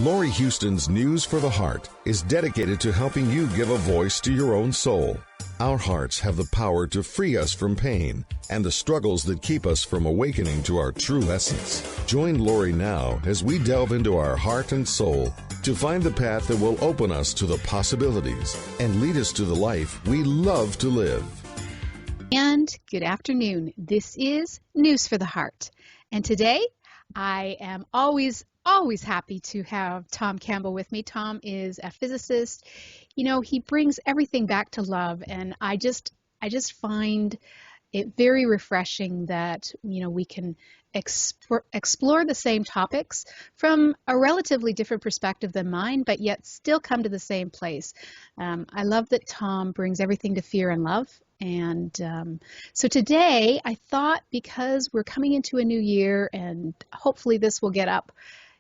Laurie Huston's News for the Heart is dedicated to helping you give a voice to your own soul. Our hearts have the power to free us from pain and the struggles that keep us from awakening to our true essence. Join Laurie now as we delve into our heart and soul to find the path that will open us to the possibilities and lead us to the life we love to live. And good afternoon. This is News for the Heart. And today I am always happy to have Tom Campbell with me. Tom is a physicist. You know, he brings everything back to love, and I just find it very refreshing that, you know, we can explore the same topics from a relatively different perspective than mine, but yet still come to the same place. I love that Tom brings everything to fear and love. And so today I thought, because we're coming into a new year and hopefully this will get up.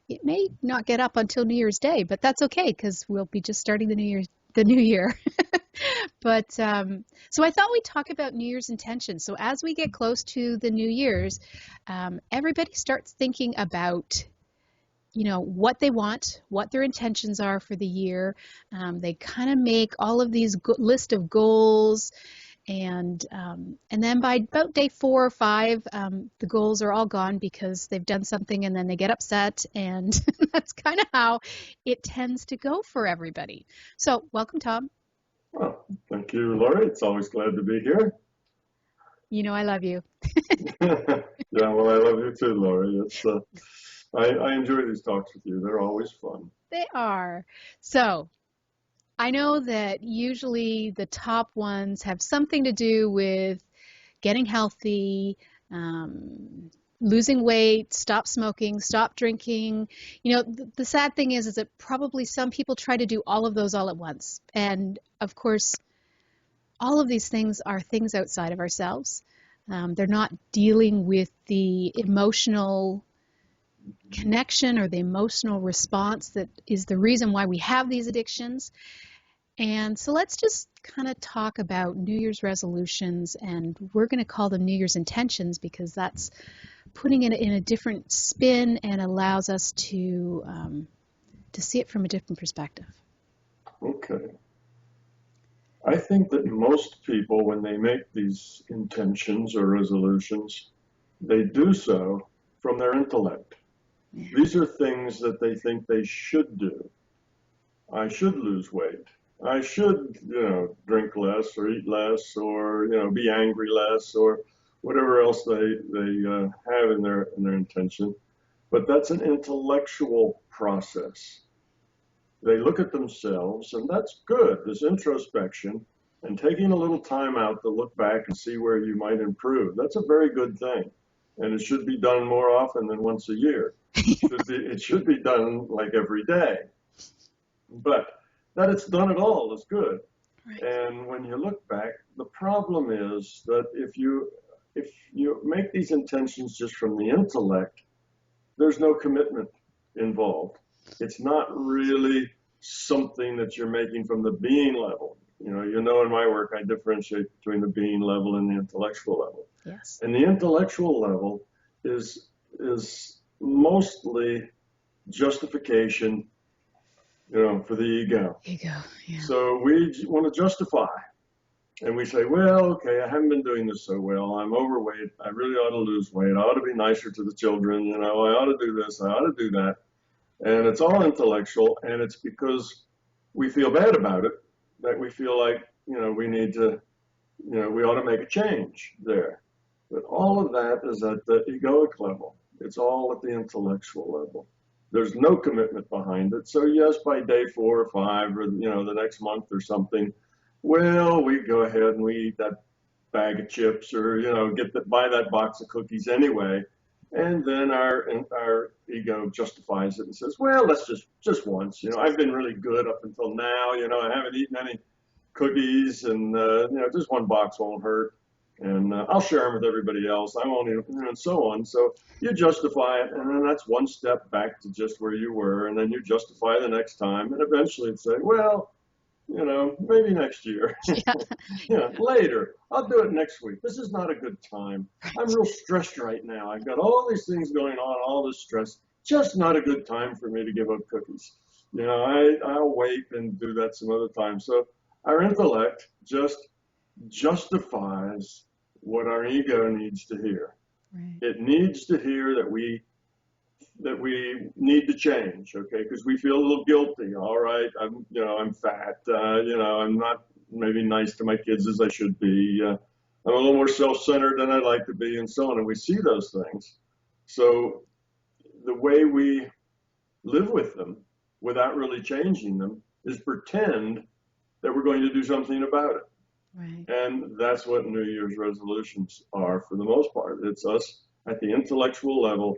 It may not get up until New Year's Day, but that's okay because we'll be just starting the new year. But so I thought we'd talk about New Year's intentions. So as we get close to the New Year's, everybody starts thinking about, you know, what they want, what their intentions are for the year. They kind of make all of these list of goals. And then by about day 4 or 5, the goals are all gone because they've done something and then they get upset, and that's kind of how it tends to go for everybody. So welcome, Tom. Well, thank you, Laurie. It's always glad to be here. You know I love you. Yeah, well, I love you too, Laurie. It's I enjoy these talks with you. They're always fun. They are. So I know that usually the top ones have something to do with getting healthy, losing weight, stop smoking, stop drinking. You know, the sad thing is that probably some people try to do all of those all at once. And of course, all of these things are things outside of ourselves. They're not dealing with the emotional connection or the emotional response that is the reason why we have these addictions. And so let's just kind of talk about New Year's resolutions, and we're going to call them New Year's intentions because that's putting it in a different spin and allows us to see it from a different perspective. Okay. I think that most people, when they make these intentions or resolutions, they do so from their intellect. Yeah. These are things that they think they should do. I should lose weight. I should, drink less or eat less or, be angry less or whatever else they have in their intention. But that's an intellectual process. They look at themselves, and that's good, this introspection, and taking a little time out to look back and see where you might improve. That's a very good thing. And it should be done more often than once a year. It should be done like every day. But that it's done at all is good. Right. And when you look back, the problem is that if you make these intentions just from the intellect, there's no commitment involved. It's not really something that you're making from the being level. In my work, I differentiate between the being level and the intellectual level. Yes. And the intellectual level is mostly justification, for the ego. Ego, yeah. So we want to justify. And we say, well, okay, I haven't been doing this so well. I'm overweight. I really ought to lose weight. I ought to be nicer to the children. I ought to do this. I ought to do that. And it's all intellectual. And it's because we feel bad about it that we feel like, we need to, we ought to make a change there. But all of that is at the egoic level. It's all at the intellectual level. There's no commitment behind it. So yes, by day 4 or 5 or, the next month or something, well, we go ahead and we eat that bag of chips or, buy that box of cookies anyway. And then our ego justifies it and says, well, that's just once. I've been really good up until now. I haven't eaten any cookies and, just one box won't hurt. And I'll share them with everybody else. I won't even, and so on. So you justify it, and then that's one step back to just where you were, and then you justify the next time, and eventually say, well, maybe next year. Yeah. Later. I'll do it next week. This is not a good time. I'm real stressed right now. I've got all these things going on, all this stress. just not a good time for me to give up cookies. I'll wait and do that some other time. So our intellect just justifies what our ego needs to hear. Right. It needs to hear that we need to change, okay? Because we feel a little guilty. All right, I'm fat. I'm not maybe nice to my kids as I should be. I'm a little more self-centered than I like to be, and so on. And we see those things. So the way we live with them without really changing them is pretend that we're going to do something about it. Right. And that's what New Year's resolutions are for the most part. It's us at the intellectual level.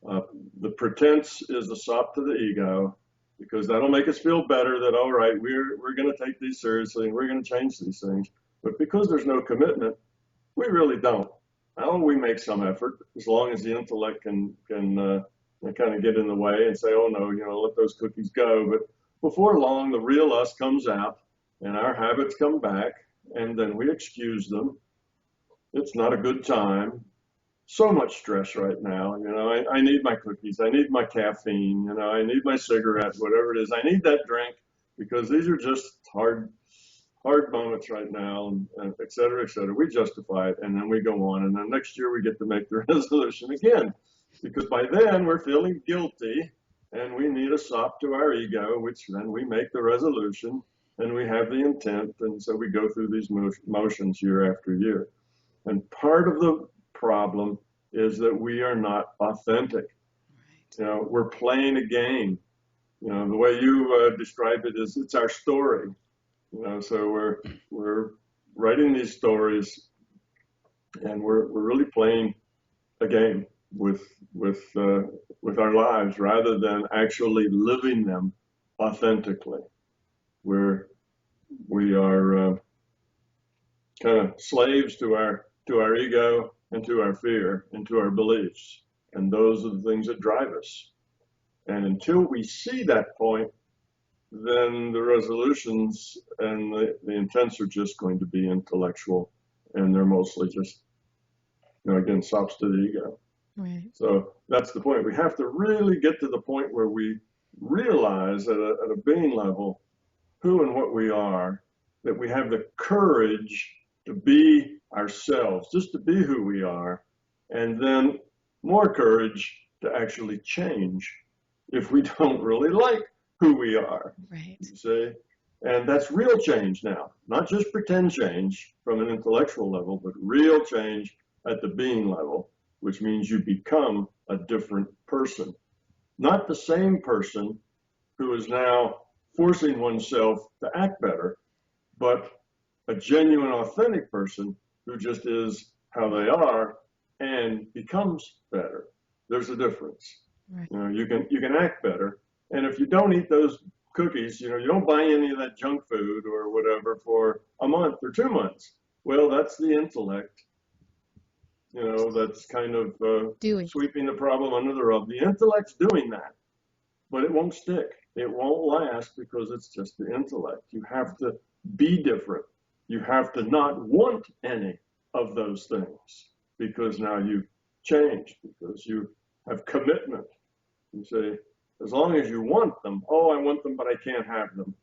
The pretense is a sop to the ego, because that'll make us feel better that, all right, we're going to take these seriously and we're going to change these things. But because there's no commitment, we really don't. Now we make some effort, as long as the intellect can kind of get in the way and say, oh no, let those cookies go. But before long, the real us comes out and our habits come back, and then we excuse them. It's not a good time. So much stress right now. I need my cookies. I need my caffeine. I need my cigarette, whatever it is. I need that drink, because these are just hard moments right now, and et cetera, et cetera. We justify it, and then we go on. And then next year we get to make the resolution again, because by then we're feeling guilty and we need a sop to our ego, which then we make the resolution and we have the intent. And so we go through these motions year after year. And part of the problem is that we are not authentic. Right. We're playing a game. The way you describe it is, it's our story. So we're writing these stories, and we're really playing a game with our lives, rather than actually living them authentically. We are kind of slaves to our ego and to our fear and to our beliefs. And those are the things that drive us. And until we see that point, then the resolutions and the intents are just going to be intellectual, and they're mostly just, again, sops to the ego. Right. So that's the point. We have to really get to the point where we realize at a being level who and what we are, that we have the courage to be ourselves, just to be who we are, and then more courage to actually change if we don't really like who we are. Right. You see? And that's real change now, not just pretend change from an intellectual level, but real change at the being level, which means you become a different person. Not the same person who is now forcing oneself to act better, but a genuine, authentic person who just is how they are and becomes better. There's a difference. Right. You can act better, and if you don't eat those cookies, you don't buy any of that junk food or whatever for a month or 2 months. Well, that's the intellect. That's kind of sweeping the problem under the rug. The intellect's doing that, but it won't stick. It won't last, because it's just the intellect. You have to be different. You have to not want any of those things, because now you've changed, because you have commitment. You say, as long as you want them, oh, I want them, but I can't have them.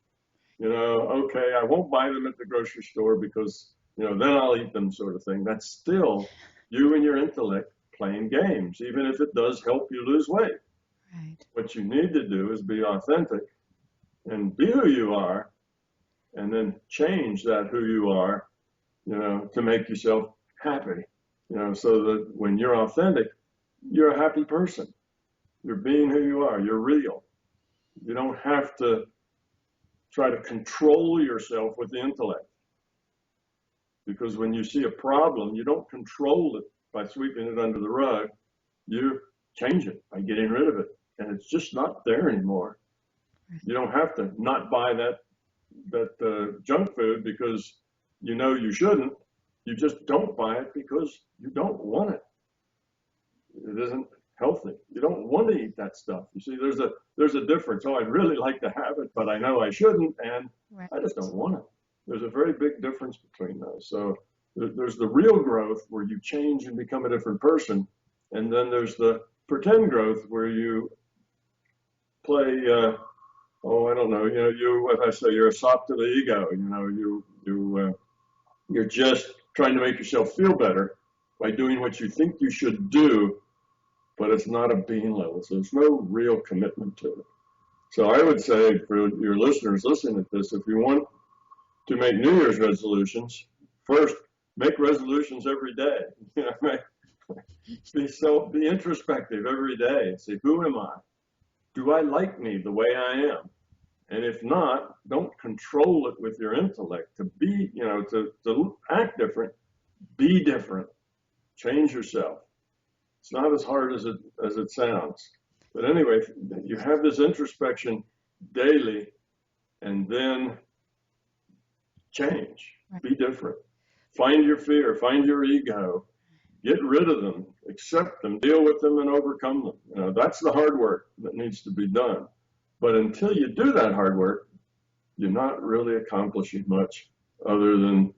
Okay, I won't buy them at the grocery store because, then I'll eat them, sort of thing. That's still you and your intellect playing games, even if it does help you lose weight. Right. What you need to do is be authentic and be who you are, and then change that who you are, to make yourself happy, so that when you're authentic, you're a happy person. You're being who you are. You're real. You don't have to try to control yourself with the intellect. Because when you see a problem, you don't control it by sweeping it under the rug. You change it by getting rid of it. And it's just not there anymore. You don't have to not buy that junk food because you shouldn't. You just don't buy it because you don't want it. It isn't healthy. You don't want to eat that stuff. You see, there's a difference. Oh, I'd really like to have it, but I know I shouldn't, and Right. I just don't want it. There's a very big difference between those. So there's the real growth where you change and become a different person, and then there's the pretend growth where you play, I don't know, what I say, you're a sop to the ego, you're just trying to make yourself feel better by doing what you think you should do, but it's not a being level, so there's no real commitment to it. So I would say for your listeners listening to this, if you want to make New Year's resolutions, first, make resolutions every day. Be introspective every day and say, who am I? Do I like me the way I am? And if not, don't control it with your intellect. To be, to act different, be different, change yourself. It's not as hard as it sounds. But anyway, you have this introspection daily, and then change, be different. Find your fear, find your ego, get rid of them, accept them, deal with them, and overcome them. That's the hard work that needs to be done. But until you do that hard work, you're not really accomplishing much other than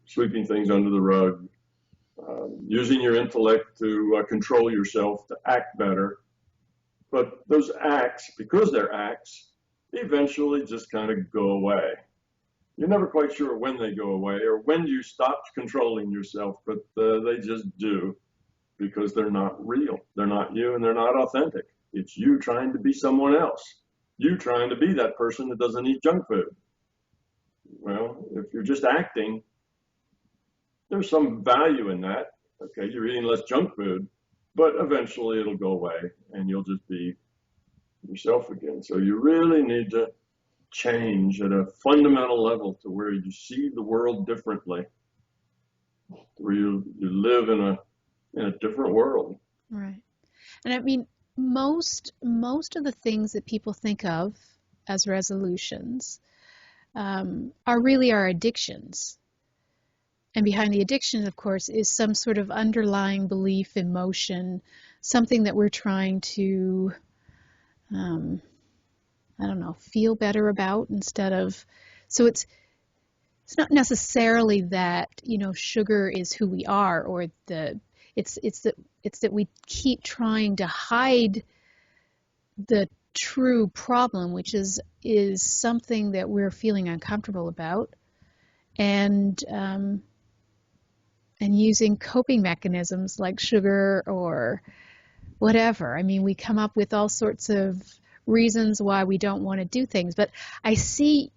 sweeping things under the rug, using your intellect to control yourself, to act better. But those acts, because they're acts, eventually just kind of go away. You're never quite sure when they go away or when you stop controlling yourself, but they just do, because they're not real. They're not you, and they're not authentic. It's you trying to be someone else. You trying to be that person that doesn't eat junk food. Well, if you're just acting, there's some value in that. Okay, you're eating less junk food, but eventually it'll go away and you'll just be yourself again. So you really need to change at a fundamental level to where you see the world differently, where you live in a different world. Right. And I mean, most of the things that people think of as resolutions are really our addictions. And behind the addiction, of course, is some sort of underlying belief, emotion, something that we're trying to, feel better about instead of. So it's not necessarily that, sugar is who we are, or it's that we keep trying to hide the true problem, which is something that we're feeling uncomfortable about, and using coping mechanisms like sugar or whatever. I mean, we come up with all sorts of reasons why we don't want to do things. But I see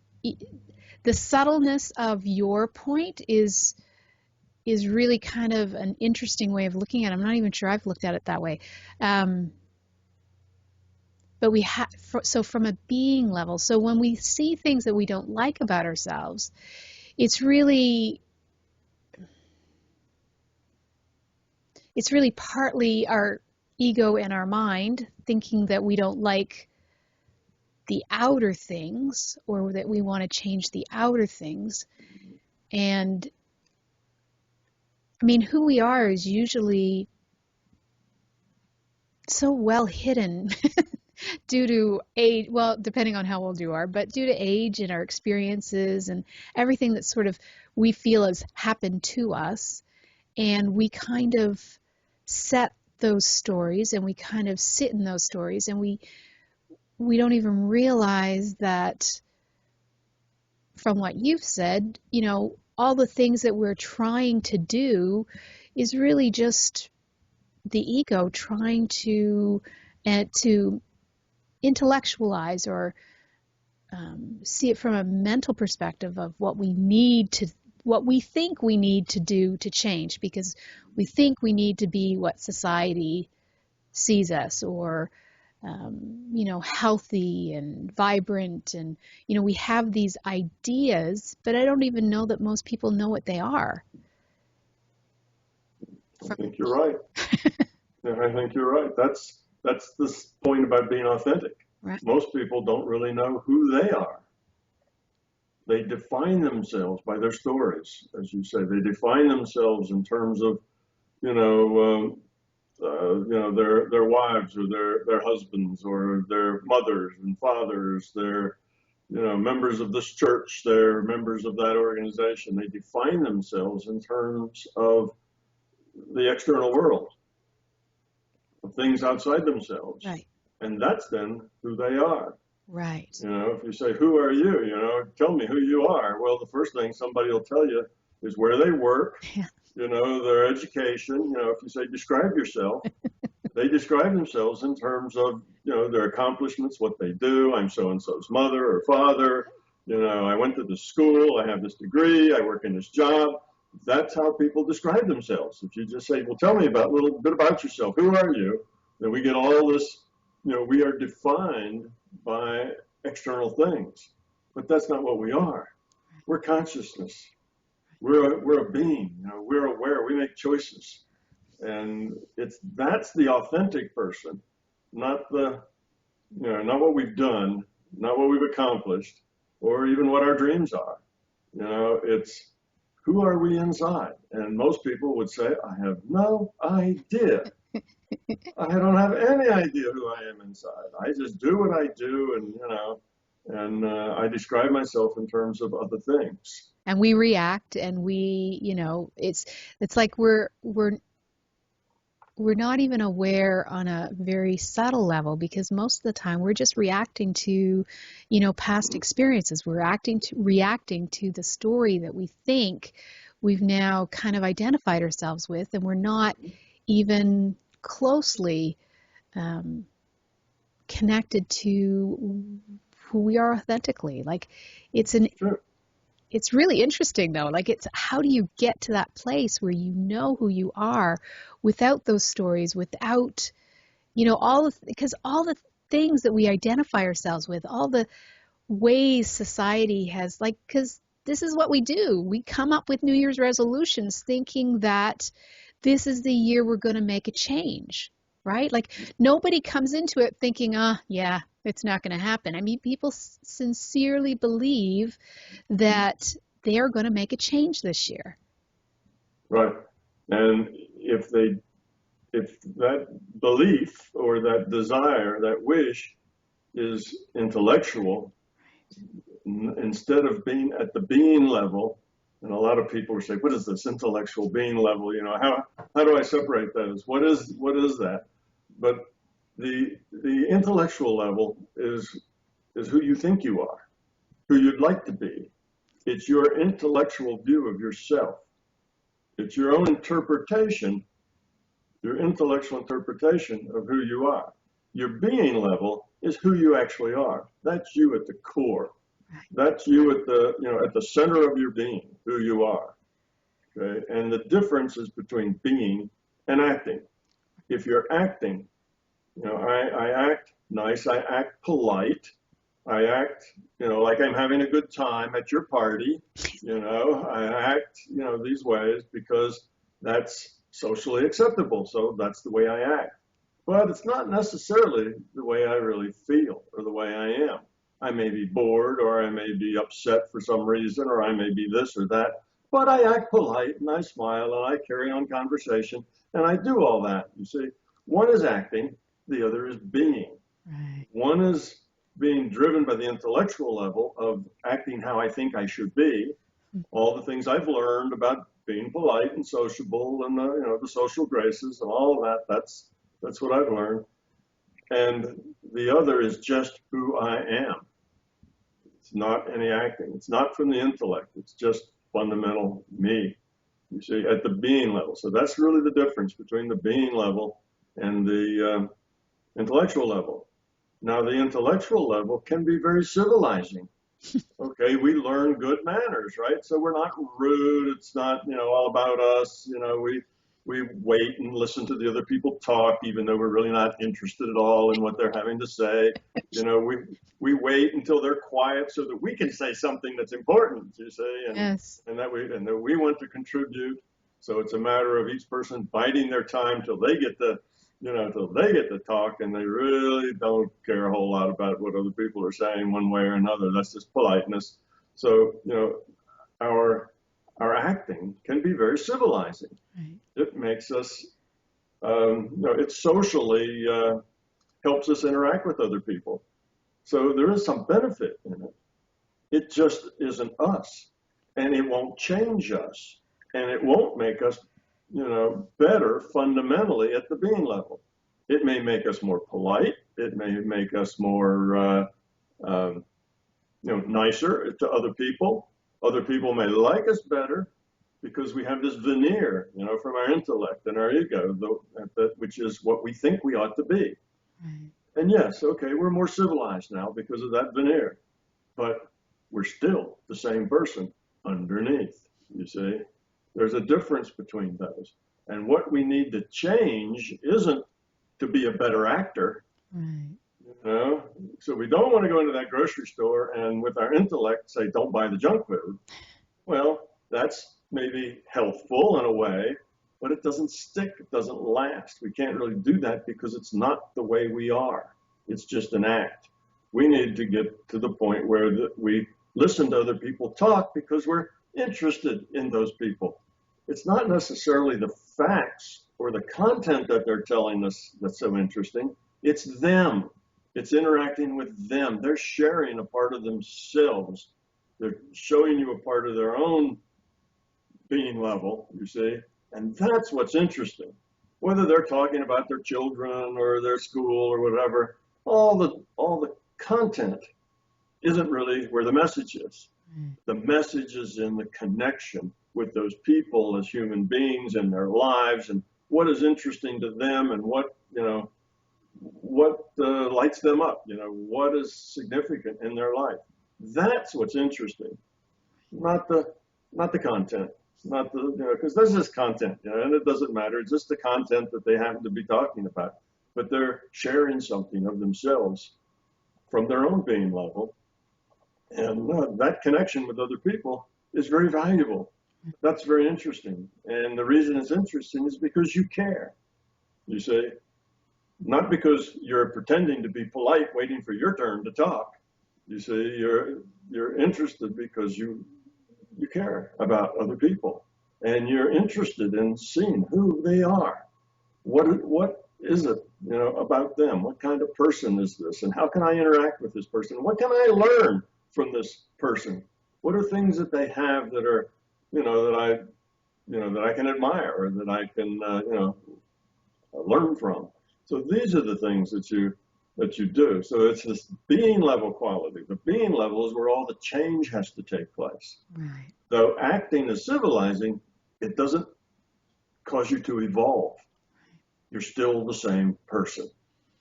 the subtleness of your point is really kind of an interesting way of looking at it. I'm not even sure I've looked at it that way. But we have, so from a being level, so when we see things that we don't like about ourselves, it's really partly our ego and our mind thinking that we don't like the outer things, or that we want to change the outer things. And I mean, who we are is usually so well hidden due to age, well, depending on how old you are, but due to age and our experiences and everything that sort of we feel has happened to us. And we kind of set those stories, and we kind of sit in those stories, and we don't even realize that, from what you've said, all the things that we're trying to do is really just the ego trying to intellectualize or see it from a mental perspective of what we think we need to do to change, because we think we need to be what society sees us, or healthy and vibrant, and we have these ideas, but I don't even know that most people know what they are. I think you're right. I think you're right. That's this point about being authentic. Right. Most people don't really know who they are. They define themselves by their stories, as you say. They define themselves in terms of, their wives, or their husbands, or their mothers and fathers. They're, members of this church. They're members of that organization. They define themselves in terms of the external world, of things outside themselves. Right. And that's then who they are. Right. You know, if you say, who are you? You know, tell me who you are. Well, the first thing somebody will tell you is where they work, Yeah. you know, their education. You know, if you say, describe yourself, they describe themselves in terms of, you know, their accomplishments, what they do. I'm so-and-so's mother or father. You know, I went to this school, I have this degree, I work in this job. That's how people describe themselves. If you just say, well, tell me about a little bit about yourself. Who are you? Then we get all this, you know, we are defined by external things. But that's not what we are. We're consciousness. We're a being. You know, we're aware. We make choices. And that's the authentic person, not the, you know, not what we've done, not what we've accomplished, or even what our dreams are. You know, it's who are we inside? And most people would say, I have no idea. I don't have any idea who I am inside. I just do what I do, and you know, and I describe myself in terms of other things. And we react, and we, you know, it's like we're not even aware on a very subtle level, because most of the time we're just reacting to, you know, past experiences. We're reacting to the story that we think we've now kind of identified ourselves with, and we're not even closely connected to who we are authentically. Like, Sure. it's really interesting though. Like, it's how do you get to that place where you know who you are without those stories, without, you know, because all the things that we identify ourselves with, all the ways society has, like, because this is what we do. We come up with New Year's resolutions thinking that this is the year we're going to make a change, right? Like, nobody comes into it thinking, yeah, it's not going to happen. I mean, people sincerely believe that they are going to make a change this year. Right. And if that belief or that desire, that wish is intellectual, instead of being at the being level, and a lot of people will say, what is this intellectual being level? You know, how do I separate those? What is that? But the intellectual level is who you think you are, who you'd like to be. It's your intellectual view of yourself. It's your own interpretation, your intellectual interpretation of who you are. Your being level is who you actually are. That's you at the core. That's you at the center of your being, who you are. Okay? And the difference is between being and acting. If you're acting, you know, I act nice, I act polite, I act, you know, like I'm having a good time at your party, you know, I act, you know, these ways because that's socially acceptable. So that's the way I act. But it's not necessarily the way I really feel or the way I am. I may be bored, or I may be upset for some reason, or I may be this or that, but I act polite and I smile and I carry on conversation and I do all that. You see, one is acting, the other is being. Right. One is being driven by the intellectual level of acting how I think I should be, all the things I've learned about being polite and sociable and the social graces and all of that. That's what I've learned. And the other is just who I am. It's not any acting. It's not from the intellect. It's just fundamental me, you see, at the being level. So that's really the difference between the being level and the intellectual level. Now, the intellectual level can be very civilizing. Okay, we learn good manners, right? So we're not rude. It's not, all about us. We wait and listen to the other people talk, even though we're really not interested at all in what they're having to say. We wait until they're quiet so that we can say something that's important, you see, Yes. and that we want to contribute. So it's a matter of each person biding their time till they get to talk, and they really don't care a whole lot about what other people are saying one way or another. That's just politeness. So, our acting can be very civilizing. Right. It makes us, it socially helps us interact with other people. So there is some benefit in it. It just isn't us, and it won't change us, and it won't make us better fundamentally at the being level. It may make us more polite. It may make us more, nicer to other people. Other people may like us better because we have this veneer, from our intellect and our ego, which is what we think we ought to be. Right. And yes, okay, we're more civilized now because of that veneer, but we're still the same person underneath, you see. There's a difference between those. And what we need to change isn't to be a better actor. Right. So we don't want to go into that grocery store and with our intellect say, don't buy the junk food. Well, that's maybe healthful in a way, but it doesn't stick, it doesn't last. We can't really do that because it's not the way we are. It's just an act. We need to get to the point where we listen to other people talk because we're interested in those people. It's not necessarily the facts or the content that they're telling us that's so interesting. It's them. It's interacting with them. They're sharing a part of themselves. They're showing you a part of their own being level, you see, and that's what's interesting. Whether they're talking about their children or their school or whatever, all the content isn't really where the message is. The message is in the connection with those people as human beings in their lives and what is interesting to them and what lights them up, what is significant in their life. That's what's interesting, not the content, not the, because this is content, and it doesn't matter. It's just the content that they happen to be talking about, but they're sharing something of themselves from their own being level. And that connection with other people is very valuable. That's very interesting. And the reason it's interesting is because you care, you see, not because you're pretending to be polite, waiting for your turn to talk. You see, you're interested because you care about other people, and you're interested in seeing who they are. What is it, about them? What kind of person is this, and how can I interact with this person? What can I learn from this person? What are things that they have that are, that I can admire or that I can, learn from? So these are the things that you do. So it's this being level quality. The being level is where all the change has to take place. Right. Though acting is civilizing, it doesn't cause you to evolve. You're still the same person.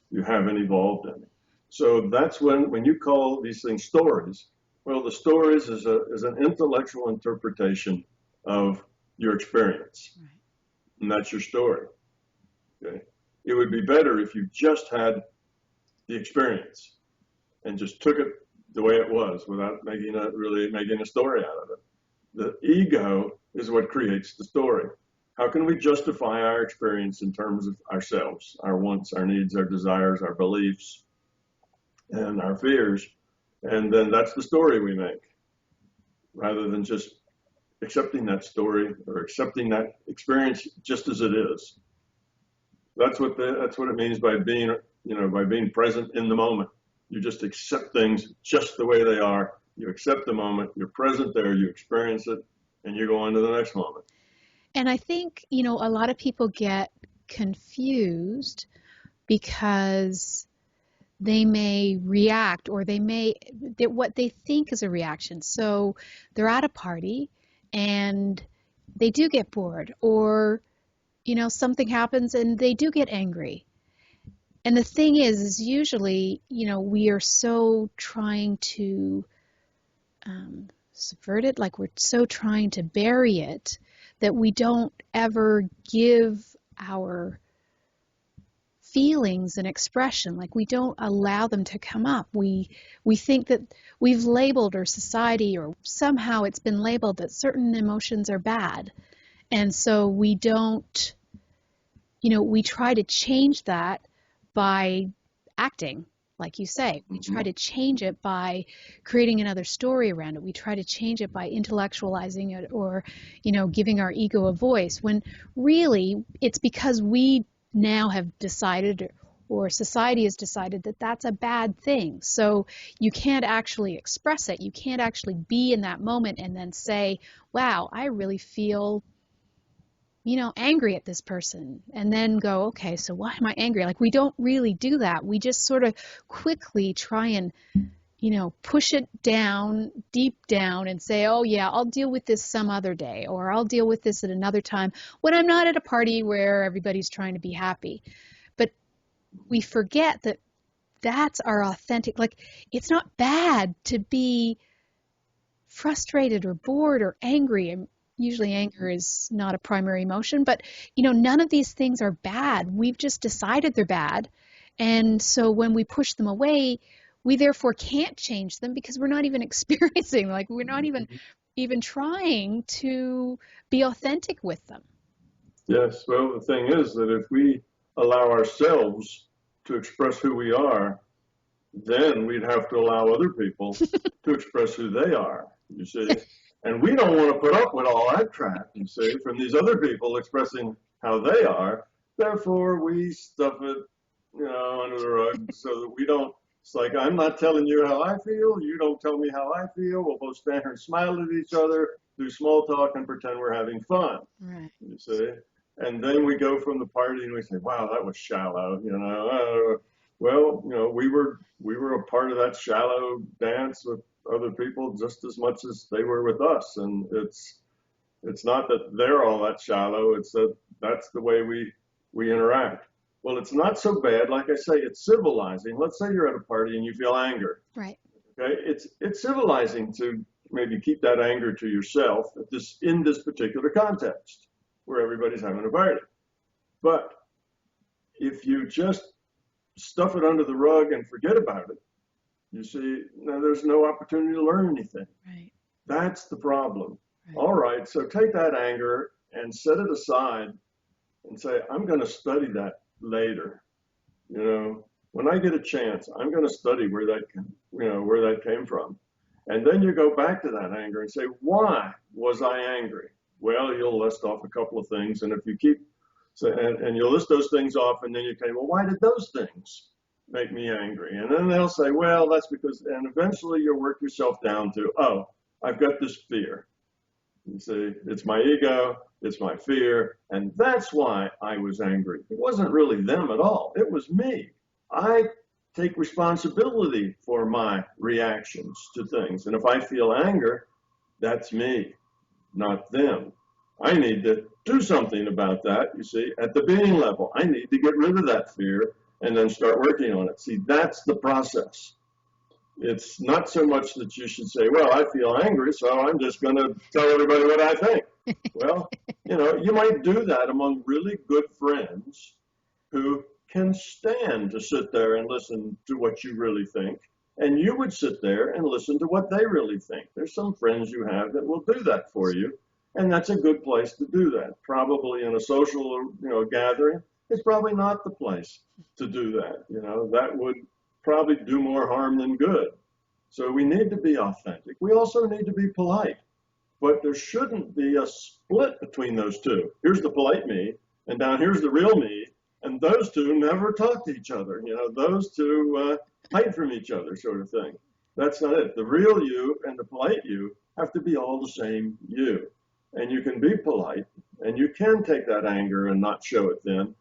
You haven't evolved any. So that's when you call these things stories. Well, the stories is an intellectual interpretation of your experience. Right. And that's your story. Okay. It would be better if you just had the experience and just took it the way it was without making a story out of it. The ego is what creates the story. How can we justify our experience in terms of ourselves, our wants, our needs, our desires, our beliefs, and our fears? And then that's the story we make, rather than just accepting that story or accepting that experience just as it is. That's what it means by being present in the moment. You just accept things just the way they are. You accept the moment, you're present there, you experience it, and you go on to the next moment. And I think, a lot of people get confused because they may react, or what they think is a reaction. So they're at a party and they do get bored, or something happens and they do get angry. And the thing is usually, we are so trying to subvert it, like we're so trying to bury it, that we don't ever give our feelings an expression. Like we don't allow them to come up. We think that we've labeled, or society, or somehow it's been labeled that certain emotions are bad. And so we don't, we try to change that by acting, like you say. We try to change it by creating another story around it. We try to change it by intellectualizing it, or, giving our ego a voice, when really it's because we now have decided, or society has decided, that that's a bad thing. So you can't actually express it. You can't actually be in that moment and then say, wow, I really feel angry at this person, and then go, okay, so why am I angry? Like, we don't really do that. We just sort of quickly try and, push it down, deep down, and say, oh yeah, I'll deal with this some other day, or I'll deal with this at another time when I'm not at a party where everybody's trying to be happy. But we forget that that's our authentic, like, it's not bad to be frustrated or bored or angry. And usually anger is not a primary emotion, but none of these things are bad. We've just decided they're bad. And so when we push them away, we therefore can't change them because we're not even experiencing, like, we're not even trying to be authentic with them. Yes, well, the thing is that if we allow ourselves to express who we are, then we'd have to allow other people to express who they are, you see. And we don't want to put up with all that crap, you see, from these other people expressing how they are. Therefore, we stuff it, under the rug so that we don't. It's like, I'm not telling you how I feel. You don't tell me how I feel. We'll both stand here and smile at each other, do small talk, and pretend we're having fun, right. You see. And then we go from the party and we say, wow, that was shallow, Well, we were a part of that shallow dance with other people just as much as they were with us. And it's not that they're all that shallow. It's that that's the way we interact. Well, it's not so bad. Like I say, it's civilizing. Let's say you're at a party and you feel anger. Right. Okay. It's civilizing to maybe keep that anger to yourself in this particular context where everybody's having a party. But if you just stuff it under the rug and forget about it, you see, now there's no opportunity to learn anything. Right. That's the problem. Right. All right, so take that anger and set it aside and say, I'm going to study that later. When I get a chance, I'm going to study where that came from. And then you go back to that anger and say, why was I angry? Well, you'll list off a couple of things, and if you keep and you'll list those things off, and then you say, well, why did those things make me angry? And then they'll say, well, that's because, and eventually you'll work yourself down to, oh, I've got this fear. You see, it's my ego, it's my fear, and that's why I was angry. It wasn't really them at all. It was me. I take responsibility for my reactions to things. And if I feel anger, that's me, not them. I need to do something about that, you see, at the being level. I need to get rid of that fear and then start working on it. See, that's the process. It's not so much that you should say, well, I feel angry, so I'm just going to tell everybody what I think. Well, you might do that among really good friends who can stand to sit there and listen to what you really think. And you would sit there and listen to what they really think. There's some friends you have that will do that for you. And that's a good place to do that. Probably in a social, gathering, it's probably not the place to do that. That would probably do more harm than good. So we need to be authentic. We also need to be polite. But there shouldn't be a split between those two. Here's the polite me, and down here's the real me. And those two never talk to each other. Those two hide from each other, sort of thing. That's not it. The real you and the polite you have to be all the same you. And you can be polite, and you can take that anger and not show it then,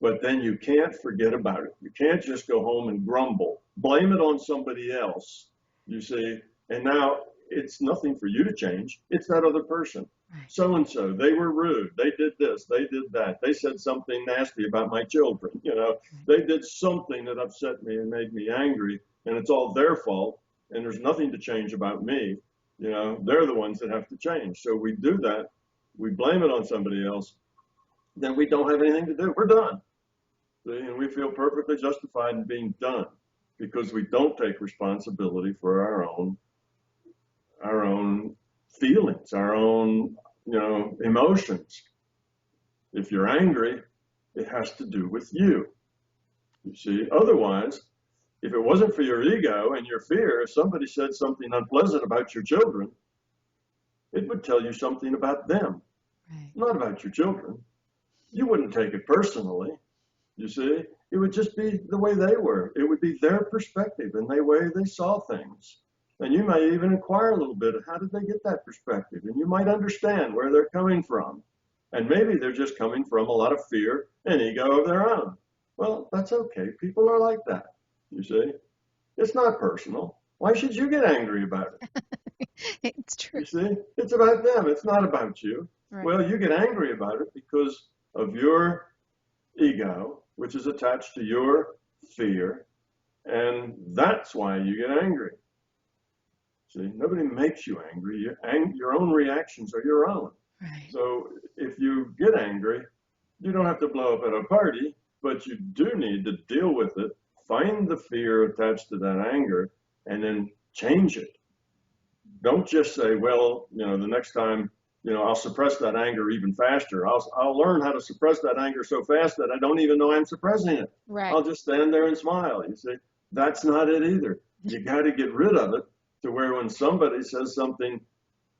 but then you can't forget about it. You can't just go home and grumble. Blame it on somebody else, you see. And now it's nothing for you to change. It's that other person. Right. So-and-so, they were rude. They did this. They did that. They said something nasty about my children. They did something that upset me and made me angry, and it's all their fault, and there's nothing to change about me. They're the ones that have to change. So we do that. We blame it on somebody else. Then we don't have anything to do. We're done. See? And we feel perfectly justified in being done because we don't take responsibility for our own feelings, our own, emotions. If you're angry, it has to do with you. You see, otherwise, if it wasn't for your ego and your fear, if somebody said something unpleasant about your children, it would tell you something about them, right. Not about your children. You wouldn't take it personally, you see. It would just be the way they were. It would be their perspective and the way they saw things. And you might even inquire a little bit, how did they get that perspective? And you might understand where they're coming from. And maybe they're just coming from a lot of fear and ego of their own. Well, that's okay. People are like that, you see. It's not personal. Why should you get angry about it? It's true. You see, it's about them. It's not about you. Right. Well, you get angry about it because of your ego, which is attached to your fear, and that's why you get angry. See, nobody makes you angry. Your own reactions are your own. Right. So if you get angry, you don't have to blow up at a party, but you do need to deal with it, find the fear attached to that anger, and then change it. Don't just say, well, the next time, I'll suppress that anger even faster. I'll learn how to suppress that anger so fast that I don't even know I'm suppressing it. Right. I'll just stand there and smile. You see, that's not it either. You got to get rid of it to where when somebody says something,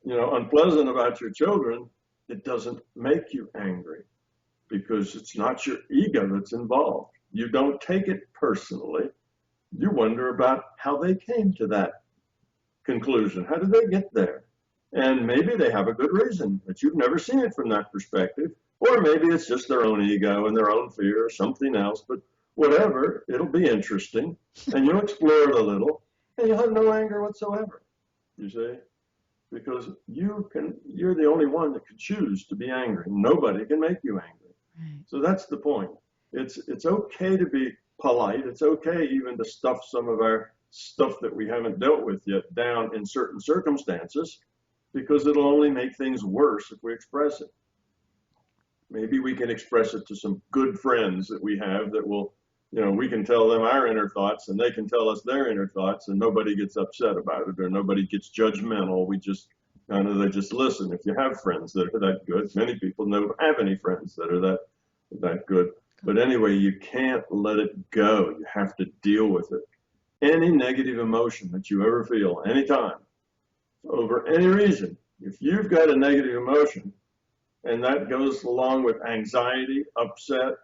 unpleasant about your children, it doesn't make you angry because it's not your ego that's involved. You don't take it personally. You wonder about how they came to that conclusion. How did they get there? And maybe they have a good reason, but you've never seen it from that perspective. Or maybe it's just their own ego and their own fear or something else. But whatever, it'll be interesting. And you'll explore it a little, and you'll have no anger whatsoever, you see? Because you're the only one that can choose to be angry. Nobody can make you angry. Right. So that's the point. It's okay to be polite. It's okay even to stuff some of our stuff that we haven't dealt with yet down in certain circumstances, because it'll only make things worse if we express it. Maybe we can express it to some good friends that we have that will, we can tell them our inner thoughts and they can tell us their inner thoughts, and nobody gets upset about it or nobody gets judgmental. They just listen. If you have friends that are that good, many people don't have any friends that are that good. But anyway, you can't let it go. You have to deal with it. Any negative emotion that you ever feel, anytime, over any reason, if you've got a negative emotion, and that goes along with anxiety, upset,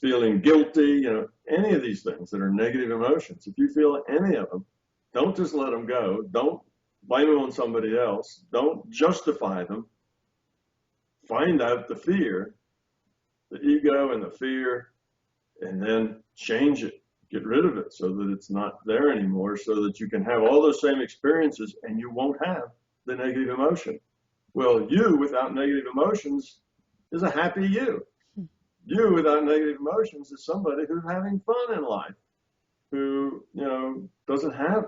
feeling guilty, any of these things that are negative emotions, if you feel any of them, don't just let them go. Don't blame them on somebody else. Don't justify them. Find out the fear, the ego and the fear, and then change it. Get rid of it so that it's not there anymore, so that you can have all those same experiences and you won't have the negative emotion. Well, you without negative emotions is a happy you. You without negative emotions is somebody who's having fun in life, who, doesn't have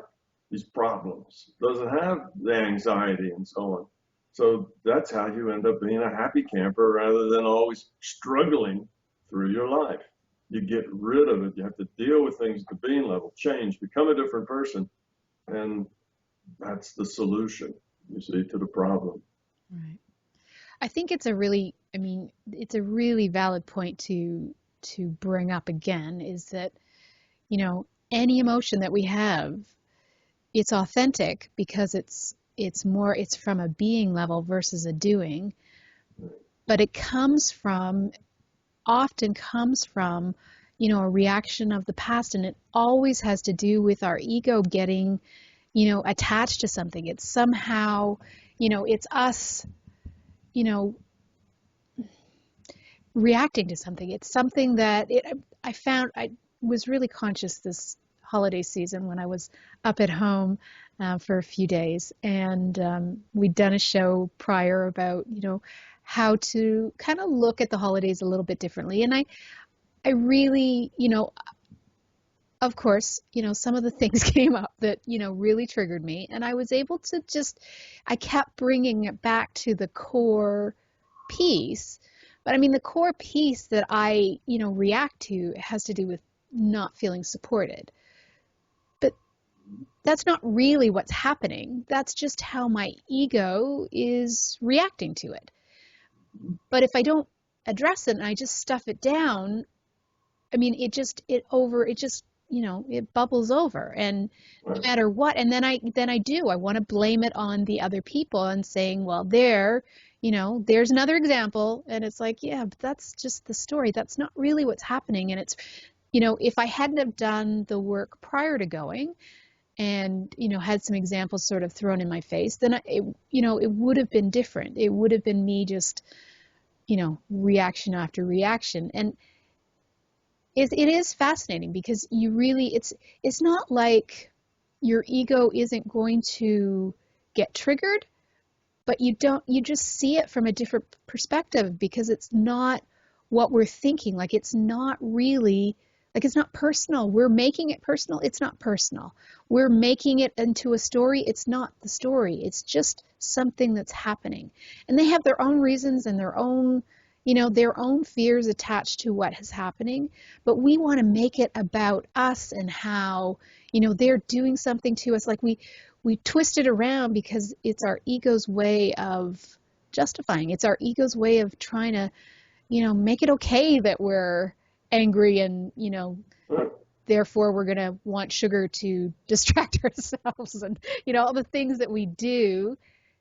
these problems, doesn't have the anxiety and so on. So that's how you end up being a happy camper rather than always struggling through your life. You get rid of it. You have to deal with things at the being level, change, become a different person. And that's the solution, you see, to the problem. Right. I think it's a really valid point to bring up again, is that, any emotion that we have, it's authentic because it's from a being level versus a doing, but it often comes from, a reaction of the past, and it always has to do with our ego getting, attached to something. It's somehow, it's us, reacting to something. It's something that I was really conscious this holiday season when I was up at home for a few days, and we'd done a show prior about, how to kind of look at the holidays a little bit differently. And I really, of course, some of the things came up that, really triggered me. And I was able to I kept bringing it back to the core piece. But the core piece that I, react to has to do with not feeling supported. But that's not really what's happening. That's just how my ego is reacting to it. But if I don't address it and I just stuff it down, it bubbles over, and no matter what. And then I want to blame it on the other people and saying, well, there's another example. And it's like, yeah, but that's just the story. That's not really what's happening. And it's, if I hadn't have done the work prior to going, and, had some examples sort of thrown in my face, then it would have been different. It would have been me just, reaction after reaction. And it is fascinating because it's not like your ego isn't going to get triggered, but you just see it from a different perspective because it's not what we're thinking. Like, it's not really, like, it's not personal. We're making it personal. It's not personal. We're making it into a story. It's not the story. It's just something that's happening. And they have their own reasons and their own fears attached to what is happening. But we want to make it about us and how, they're doing something to us. Like, we twist it around because it's our ego's way of justifying. It's our ego's way of trying to, make it okay that we're angry and, therefore we're going to want sugar to distract ourselves and, all the things that we do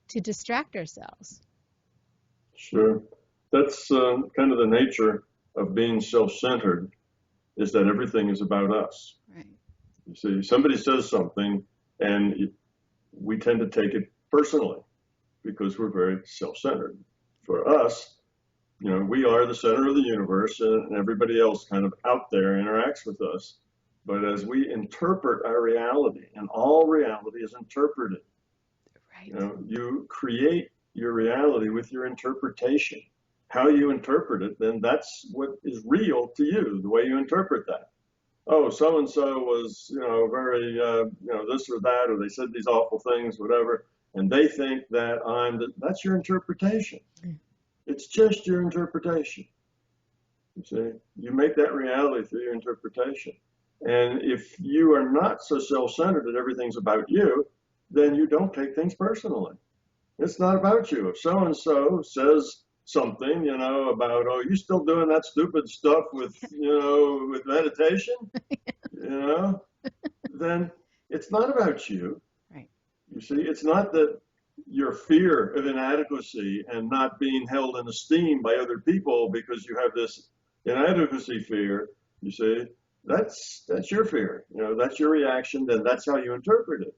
to distract ourselves. Sure. That's kind of the nature of being self-centered, is that everything is about us. Right. You see, somebody says something and we tend to take it personally because we're very self-centered. For us, we are the center of the universe and everybody else kind of out there interacts with us. But as we interpret our reality, and all reality is interpreted, right. You create your reality with your interpretation. How you interpret it, then that's what is real to you, the way you interpret that. Oh, so-and-so was, very, this or that, or they said these awful things, whatever, and they think that that's your interpretation. It's just your interpretation. You see, you make that reality through your interpretation. And if you are not so self-centered that everything's about you, then you don't take things personally. It's not about you. If so-and-so says something, about, oh, you still doing that stupid stuff with, with meditation, then it's not about you. Right. You see, it's not that your fear of inadequacy and not being held in esteem by other people because you have this inadequacy fear, you see, that's your fear, that's your reaction, then that's how you interpret it.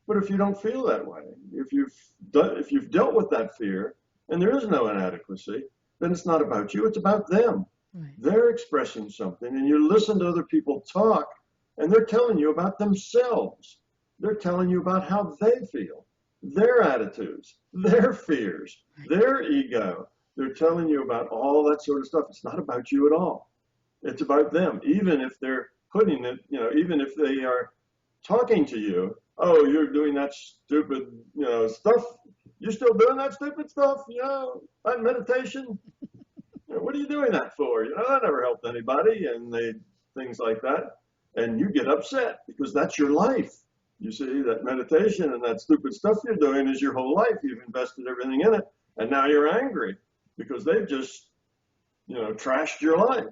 But if you don't feel that way, if you've dealt with that fear, and there is no inadequacy, then it's not about you, it's about them. Right. They're expressing something, and you listen to other people talk, and they're telling you about themselves. They're telling you about how they feel, their attitudes, their fears, their ego. They're telling you about all that sort of stuff. It's not about you at all. It's about them, even if they're putting it, even if they are talking to you, oh, you're doing that stupid, stuff. You're still doing that stupid stuff, that meditation. What are you doing that for? That never helped anybody, and things like that. And you get upset because that's your life. You see, that meditation and that stupid stuff you're doing is your whole life. You've invested everything in it, and now you're angry because they've just, trashed your life.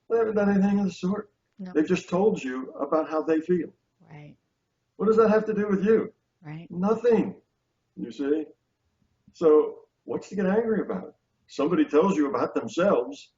They haven't done anything of the sort. No. They've just told you about how they feel. Right. What does that have to do with you? Right. Nothing. You see? So what's to get angry about? Somebody tells you about themselves.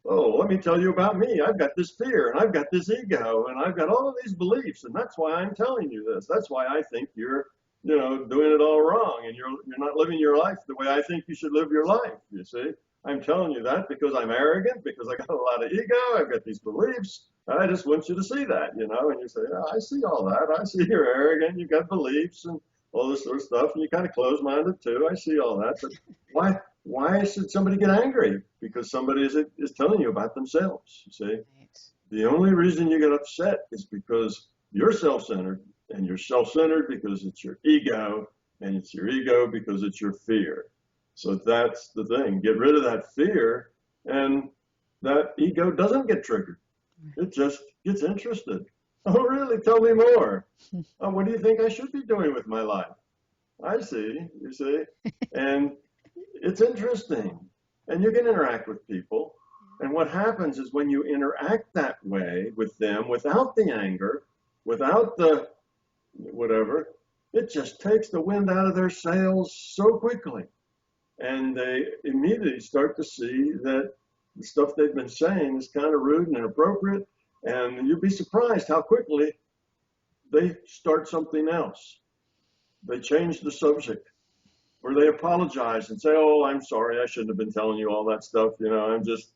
Oh, let me tell you about me. I've got this fear, and I've got this ego, and I've got all of these beliefs, and that's why I'm telling you this. That's why I think you're, doing it all wrong, and you're not living your life the way I think you should live your life. You see? I'm telling you that because I'm arrogant, because I got a lot of ego, I've got these beliefs. I just want you to see that, and you say, I see all that. I see you're arrogant, you've got beliefs and all this sort of stuff, and you're kind of closed-minded too. I see all that, but why should somebody get angry? Because somebody is telling you about themselves, you see? Right. The only reason you get upset is because you're self-centered, and you're self-centered because it's your ego, and it's your ego because it's your fear. So that's the thing. Get rid of that fear, and that ego doesn't get triggered. It just gets interested. Oh, really? Tell me more. Oh, what do you think I should be doing with my life? I see, you see. And it's interesting. And you can interact with people. And what happens is when you interact that way with them, without the anger, without the whatever, it just takes the wind out of their sails so quickly. And they immediately start to see that the stuff they've been saying is kind of rude and inappropriate. And you'd be surprised how quickly they start something else. They change the subject, or they apologize and say, "Oh, I'm sorry, I shouldn't have been telling you all that stuff. I'm just,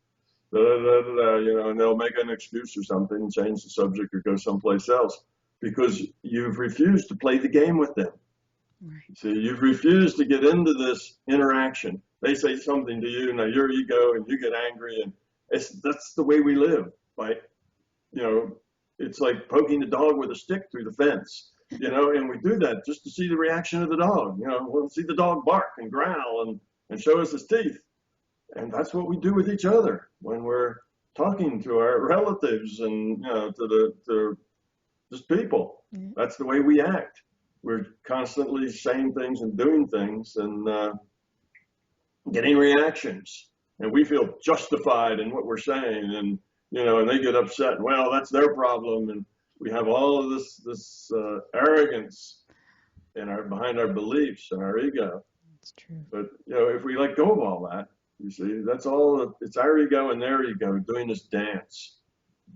da, da, da, da, da," and they'll make an excuse or something and change the subject or go someplace else because you've refused to play the game with them. Right. See, you've refused to get into this interaction. They say something to you, now your ego, and you get angry, and that's the way we live. It's like poking the dog with a stick through the fence, and we do that just to see the reaction of the dog. We'll see the dog bark and growl and show us his teeth. And that's what we do with each other when we're talking to our relatives and to just people. Mm-hmm. That's the way we act. We're constantly saying things and doing things and getting reactions, and we feel justified in what we're saying, and they get upset. Well, that's their problem, and we have all of this arrogance behind our beliefs and our ego. That's true. But if we let go of all that, you see, that's all. It's our ego and their ego doing this dance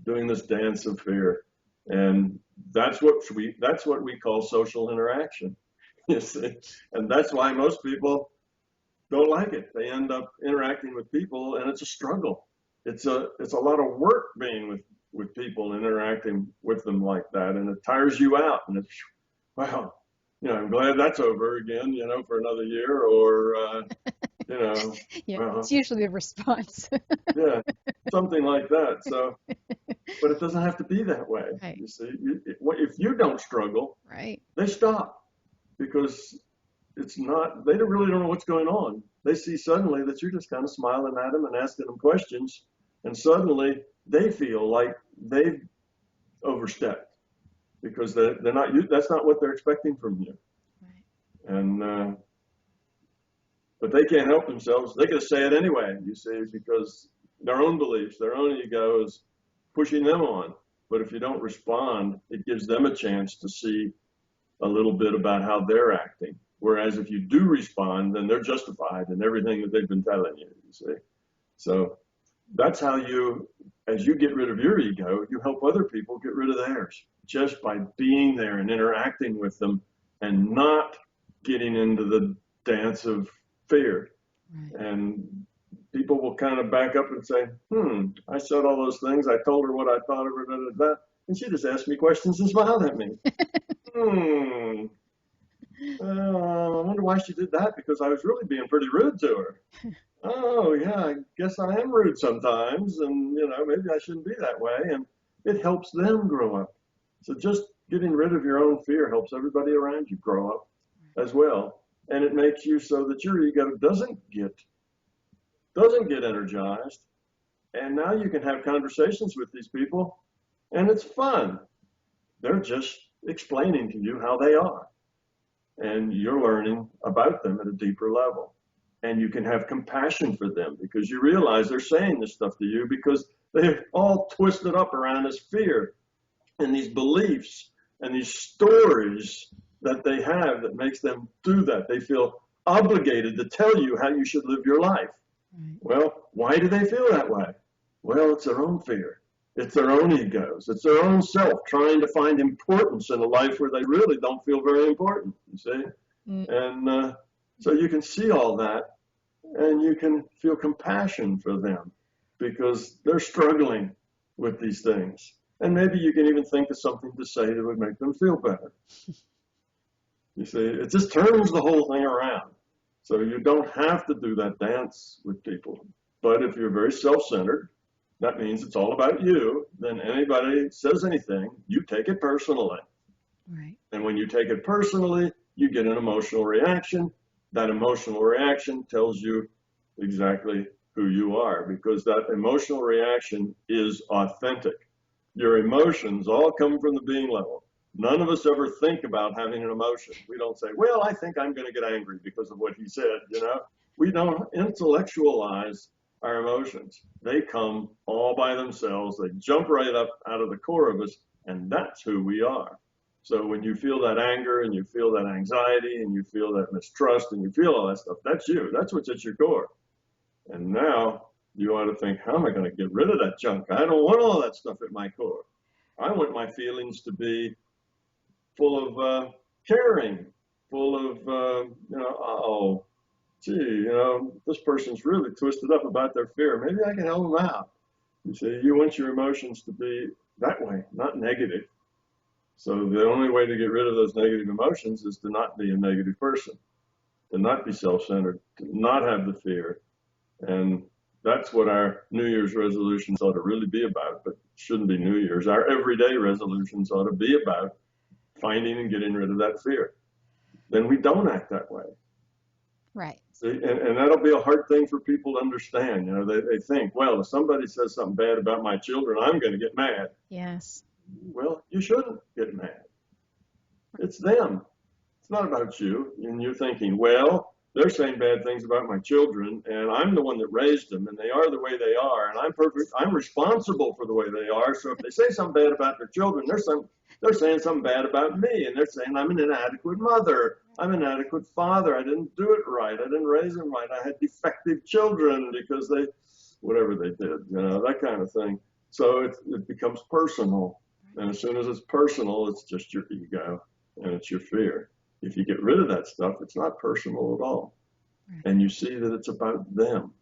of fear, and that's what we call social interaction. You see, and that's why most people don't like it. They end up interacting with people, and it's a struggle. It's a lot of work being with people and interacting with them like that, and it tires you out. And it's, wow, I'm glad that's over again, for another year, or Yeah, it's usually a response. yeah, something like that. So, but it doesn't have to be that way. Right. You see, if you don't struggle, Right. they stop, because they really don't know what's going on. They see suddenly that you're just kind of smiling at them and asking them questions, and suddenly they feel like they've overstepped because they're not. That's not what they're expecting from you. Right. And but they can't help themselves. They're going to say it anyway, you see, because their own beliefs, their own ego is pushing them on. But if you don't respond, it gives them a chance to see a little bit about how they're acting. Whereas if you do respond, then they're justified in everything that they've been telling you, you see. So that's how as you get rid of your ego, you help other people get rid of theirs, just by being there and interacting with them and not getting into the dance of fear. Right. And people will kind of back up and say, I said all those things. I told her what I thought of her, and she just asked me questions and smiled at me. I wonder why she did that, because I was really being pretty rude to her. Oh, yeah, I guess I am rude sometimes, and, maybe I shouldn't be that way. And it helps them grow up. So just getting rid of your own fear helps everybody around you grow up as well. And it makes you so that your ego doesn't get energized. And now you can have conversations with these people, and it's fun. They're just explaining to you how they are. And you're learning about them at a deeper level. And you can have compassion for them, because you realize they're saying this stuff to you because they're all twisted up around this fear and these beliefs and these stories that they have that makes them do that. They feel obligated to tell you how you should live your life. Right. Well, why do they feel that way? Well, it's their own fear. It's their own egos. It's their own self trying to find importance in a life where they really don't feel very important, you see? And so you can see all that, and you can feel compassion for them because they're struggling with these things. And maybe you can even think of something to say that would make them feel better. You see, it just turns the whole thing around. So you don't have to do that dance with people. But if you're very self-centered, that means it's all about you. Then anybody says anything, you take it personally. Right. And when you take it personally, you get an emotional reaction. That emotional reaction tells you exactly who you are, because that emotional reaction is authentic. Your emotions all come from the being level. None of us ever think about having an emotion. We don't say, well, I think I'm going to get angry because of what he said, We don't intellectualize our emotions. They come all by themselves. They jump right up out of the core of us, and that's who we are. So when you feel that anger and you feel that anxiety and you feel that mistrust and you feel all that stuff, that's you. That's what's at your core. And now you ought to think, how am I going to get rid of that junk? I don't want all that stuff at my core. I want my feelings to be full of caring, full of, oh, gee, this person's really twisted up about their fear. Maybe I can help them out. You see, you want your emotions to be that way, not negative. So the only way to get rid of those negative emotions is to not be a negative person, to not be self-centered, to not have the fear. And that's what our New Year's resolutions ought to really be about, but it shouldn't be New Year's. Our everyday resolutions ought to be about finding and getting rid of that fear. Then we don't act that way. Right. See, and that'll be a hard thing for people to understand. They think, well, if somebody says something bad about my children, I'm going to get mad. Yes. Well, you shouldn't get mad. It's them. It's not about you. And you're thinking, well, they're saying bad things about my children, and I'm the one that raised them, and they are the way they are, and I'm responsible for the way they are. So if they say something bad about their children, they're saying something bad about me, and they're saying I'm an inadequate mother, I'm an inadequate father, I didn't do it right, I didn't raise them right, I had defective children because whatever they did, that kind of thing. So it becomes personal, and as soon as it's personal, it's just your ego, and it's your fear. If you get rid of that stuff, it's not personal at all. Right. And you see that it's about them,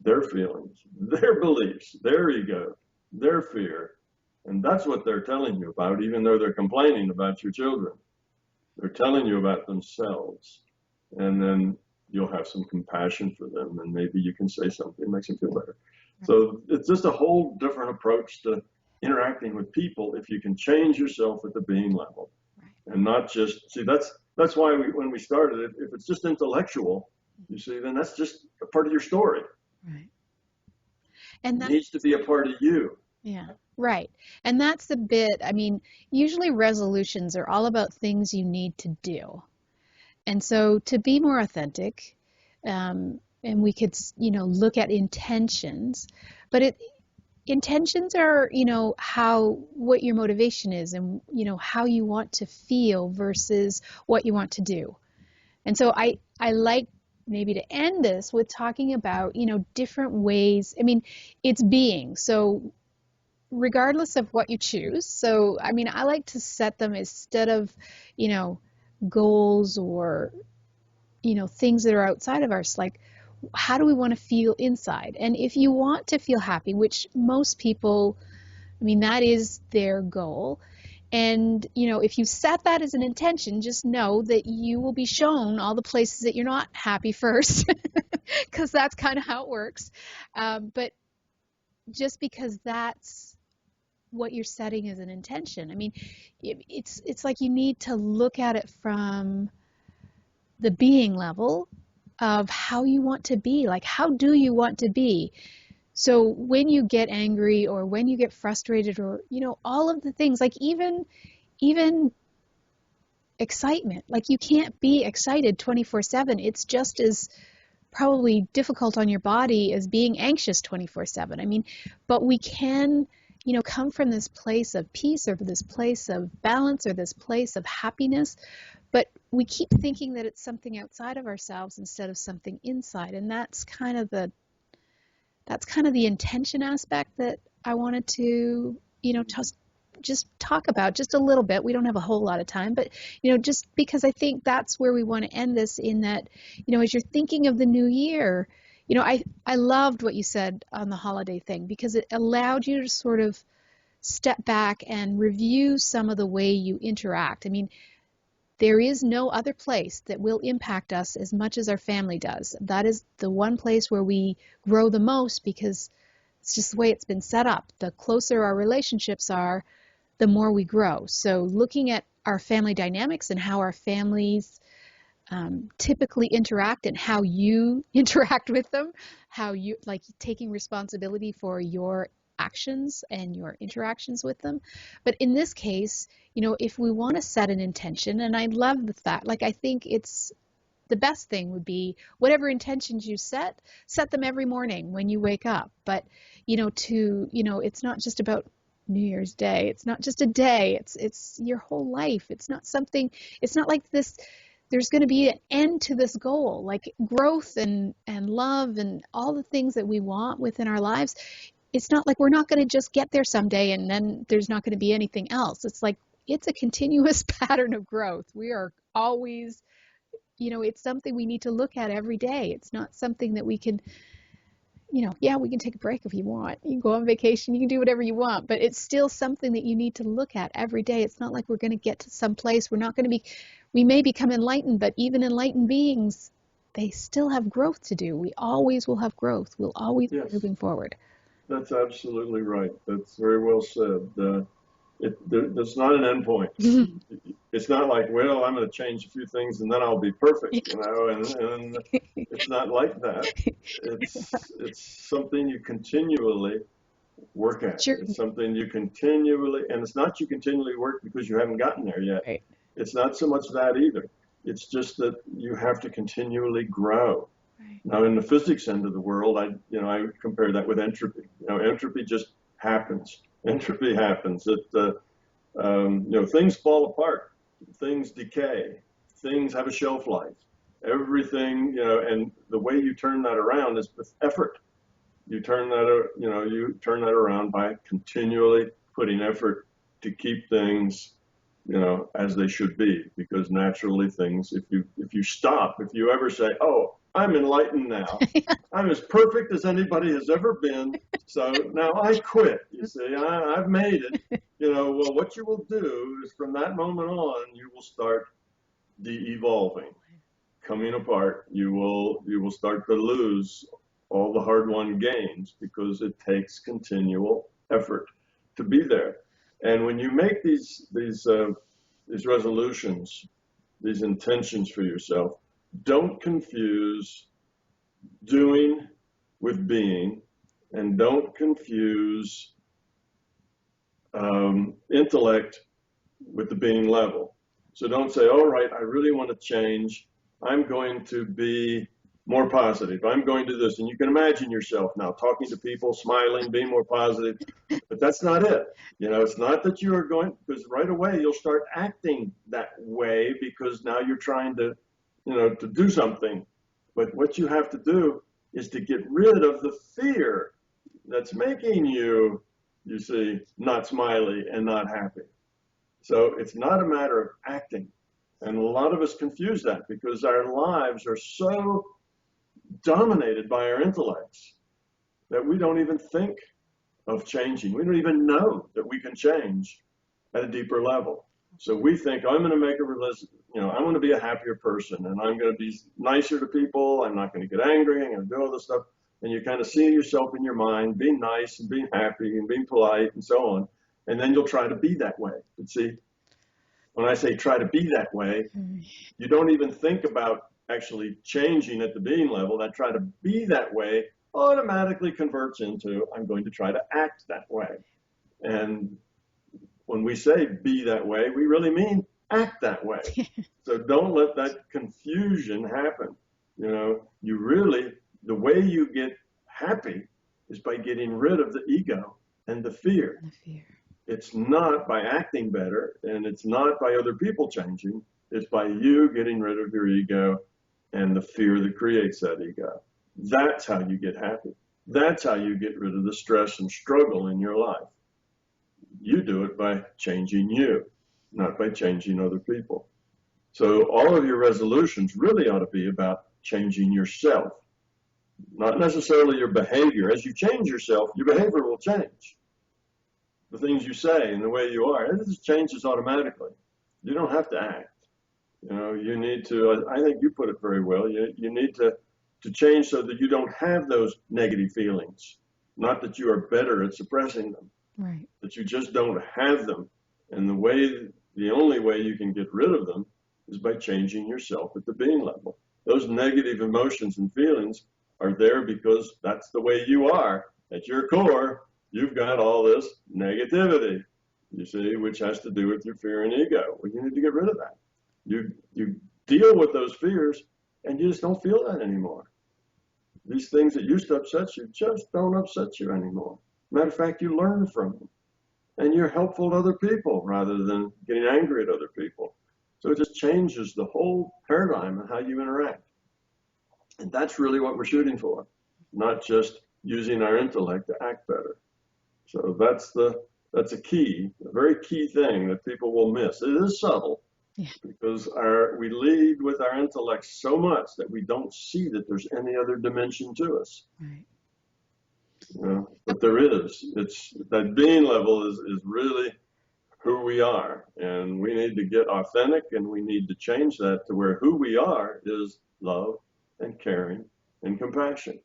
their feelings, their beliefs, their ego, their fear. And that's what they're telling you about, even though they're complaining about your children. They're telling you about themselves. And then you'll have some compassion for them, and maybe you can say something that makes them feel better. Right. So it's just a whole different approach to interacting with people if you can change yourself at the being level. Right. And not just, see, that's why when we started it, if it's just intellectual, you see, then that's just a part of your story. Right. And it needs to be a part of you. Yeah, right. And that's the bit, usually resolutions are all about things you need to do. And so to be more authentic, and we could, look at intentions, but intentions are, what your motivation is and, how you want to feel versus what you want to do. And so I like maybe to end this with talking about, different ways. It's being. So regardless of what you choose. So, I like to set them instead of, goals or, things that are outside of us, like, how do we want to feel inside? And if you want to feel happy, which most people, that is their goal. And, if you set that as an intention, just know that you will be shown all the places that you're not happy first, because that's kind of how it works. But just because that's what you're setting as an intention, it's like you need to look at it from the being level of how you want to be. Like, how do you want to be? So when you get angry or when you get frustrated or, all of the things, like even excitement, like you can't be excited 24/7. It's just as probably difficult on your body as being anxious 24/7. But we can, come from this place of peace or this place of balance or this place of happiness. But we keep thinking that it's something outside of ourselves instead of something inside. And that's kind of the intention aspect that I wanted to, just talk about just a little bit. We don't have a whole lot of time, but, just because I think that's where we want to end this, in that, as you're thinking of the new year, I loved what you said on the holiday thing, because it allowed you to sort of step back and review some of the way you interact. There is no other place that will impact us as much as our family does. That is the one place where we grow the most, because it's just the way it's been set up. The closer our relationships are, the more we grow. So looking at our family dynamics and how our families typically interact and how you interact with them, how you, like, taking responsibility for your actions and your interactions with them. But in this case, if we want to set an intention, and I love the fact, I think it's the best thing would be whatever intentions you set them every morning when you wake up. But, it's not just about New Year's Day. It's not just a day. It's your whole life. It's not like this. There's going to be an end to this goal, like growth and love and all the things that we want within our lives. It's not like we're not going to just get there someday and then there's not going to be anything else. It's like it's a continuous pattern of growth. We are always, it's something we need to look at every day. It's not something that we can, yeah, we can take a break if you want. You can go on vacation, you can do whatever you want, but it's still something that you need to look at every day. It's not like we're going to get to some place. We may become enlightened, but even enlightened beings, they still have growth to do. We always will have growth. We'll always be moving forward. That's absolutely right. That's very well said. There's not an end point. It's not like, well, I'm going to change a few things and then I'll be perfect, and it's not like that. It's something you continually work at. Sure. It's something you continually, and it's not you continually work because you haven't gotten there yet. Right. It's not so much that either. It's just that you have to continually grow. Right. Now, in the physics end of the world, I compare that with entropy. Entropy just happens. Entropy happens. Things fall apart, things decay, things have a shelf life. Everything, and the way you turn that around is with effort. You turn that around by continually putting effort to keep things, as they should be. Because naturally, things, if you ever say, "Oh, I'm enlightened now. I'm as perfect as anybody has ever been. So now I quit." You see, I've made it. Well, what you will do is from that moment on, you will start de-evolving, coming apart. You will start to lose all the hard-won gains because it takes continual effort to be there. And when you make these resolutions, these intentions for yourself, don't confuse doing with being, and don't confuse intellect with the being level. So don't say, all right, I really want to change. I'm going to be more positive. I'm going to do this. And you can imagine yourself now talking to people, smiling, being more positive. But that's not it. It's not that you are going, because right away you'll start acting that way because now you're trying to do something. But what you have to do is to get rid of the fear that's making you see, not smiley and not happy. So it's not a matter of acting. And a lot of us confuse that because our lives are so dominated by our intellects that we don't even think of changing. We don't even know that we can change at a deeper level. So we think, I'm going to make I want to be a happier person, and I'm going to be nicer to people. I'm not going to get angry. I'm going to do all this stuff. And you kind of see yourself in your mind being nice and being happy and being polite and so on. And then you'll try to be that way. But see, when I say try to be that way, you don't even think about actually changing at the being level. That try to be that way automatically converts into, I'm going to try to act that way. And when we say be that way, we really mean act that way. So don't let that confusion happen. The way you get happy is by getting rid of the ego and the fear. It's not by acting better, and it's not by other people changing. It's by you getting rid of your ego and the fear that creates that ego. That's how you get happy. That's how you get rid of the stress and struggle in your life. You do it by changing you, not by changing other people. So all of your resolutions really ought to be about changing yourself, not necessarily your behavior. As you change yourself, your behavior will change. The things you say and the way you are, it just changes automatically. You don't have to act. You need to, I think you put it very well, you need to change so that you don't have those negative feelings. Not that you are better at suppressing them, right? But you just don't have them. And the only way you can get rid of them is by changing yourself at the being level. Those negative emotions and feelings are there because that's the way you are. At your core, you've got all this negativity, you see, which has to do with your fear and ego. Well, you need to get rid of that. You deal with those fears, and you just don't feel that anymore. These things that used to upset you just don't upset you anymore. Matter of fact, you learn from them, and you're helpful to other people rather than getting angry at other people. So it just changes the whole paradigm of how you interact. And that's really what we're shooting for, not just using our intellect to act better. So that's the That's a very key thing that people will miss. It is subtle Yeah. because we lead with our intellect so much that we don't see that there's any other dimension to us. Right. You know, but there is. It's that being level is really who we are, and we need to get authentic, and we need to change that to where who we are is love and caring and compassion.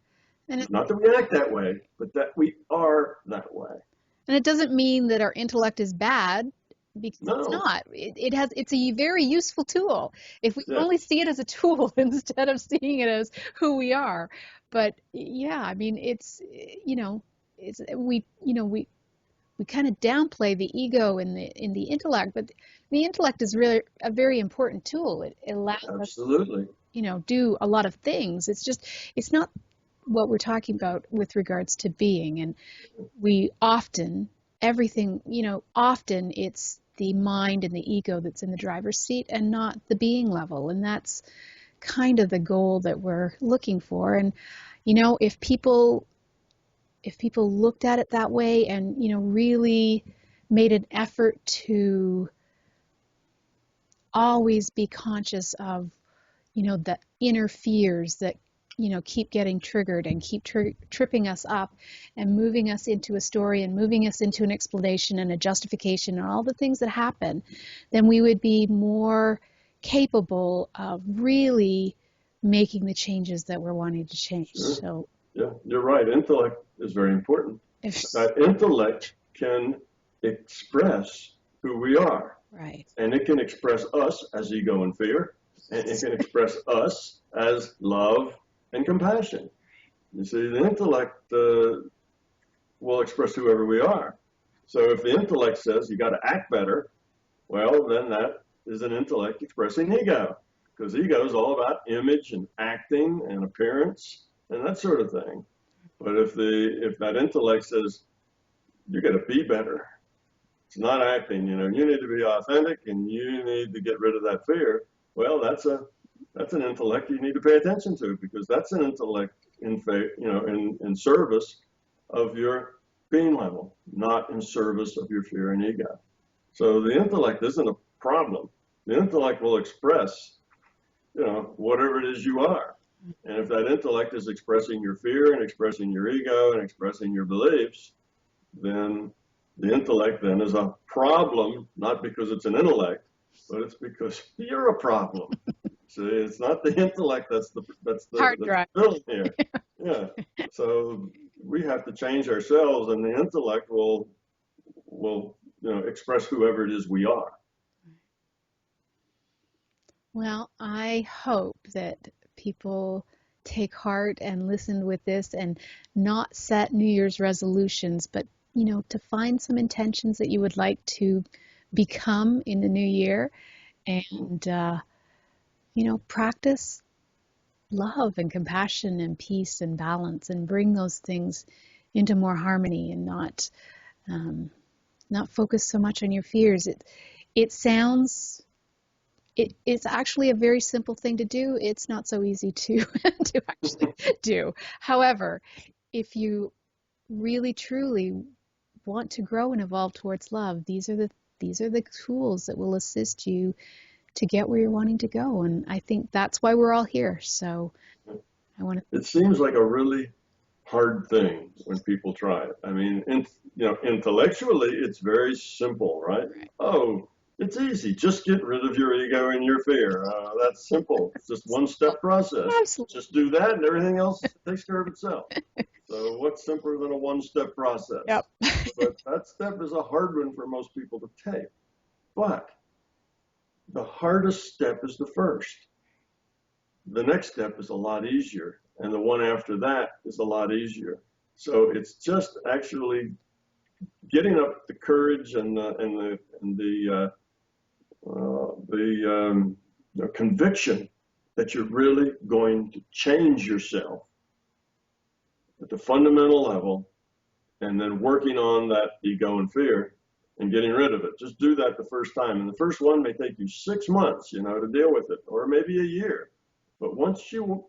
And Not that we act that way, but that we are that way. And it doesn't mean that our intellect is bad, because No. it's not. It's a very useful tool if we Yeah. only see it as a tool instead of seeing it as who we are. But yeah, I mean, we kind of downplay the ego in the intellect, but the intellect is really a very important tool. It allows Absolutely. us, do a lot of things. It's not what we're talking about with regards to being. And we often it's the mind and the ego that's in the driver's seat and not the being level. And that's kind of the goal that we're looking for. And, if people looked at it that way and, really made an effort to always be conscious of, the inner fears that keep getting triggered and keep tripping us up and moving us into a story and moving us into an explanation and a justification and all the things that happen, then we would be more capable of really making the changes that we're wanting to change. Sure. So yeah, you're right. Intellect is very important. That intellect can express who we are. Right. And it can express us as ego and fear, and it can express us as love and compassion. You see, the intellect will express whoever we are. So if the intellect says you got to act better, well, then that is an intellect expressing ego, because ego is all about image and acting and appearance and that sort of thing. But if that intellect says you got to be better, it's not acting. You need to be authentic and you need to get rid of that fear. Well, that's an intellect you need to pay attention to, because that's an intellect in service of your being level, not in service of your fear and ego. So the intellect isn't a problem. The intellect will express, whatever it is you are. And if that intellect is expressing your fear and expressing your ego and expressing your beliefs, then the intellect then is a problem, not because it's an intellect, but it's because you're a problem. See, it's not the intellect that's the villain here. Yeah. So we have to change ourselves, and the intellect will express whoever it is we are. Well, I hope that people take heart and listen with this and not set New Year's resolutions, but to find some intentions that you would like to become in the new year, and practice love and compassion and peace and balance, and bring those things into more harmony, and not focus so much on your fears. It's actually a very simple thing to do. It's not so easy to actually do. However, if you really truly want to grow and evolve towards love, these are the tools that will assist you to get where you're wanting to go. And I think that's why we're all here. So I want to. It seems like a really hard thing when people try it. I mean, intellectually, it's very simple, right? Oh, it's easy. Just get rid of your ego and your fear. That's simple. It's just one-step process. Absolutely. Just do that, and everything else takes care of itself. So what's simpler than a one-step process? Yep. But that step is a hard one for most people to take. But the hardest step is the first. The next step is a lot easier, and the one after that is a lot easier. So it's just actually getting up the courage and the conviction that you're really going to change yourself at the fundamental level, and then working on that ego and fear and getting rid of it. Just do that the first time. And the first one may take you 6 months, to deal with it, or maybe a year. But once you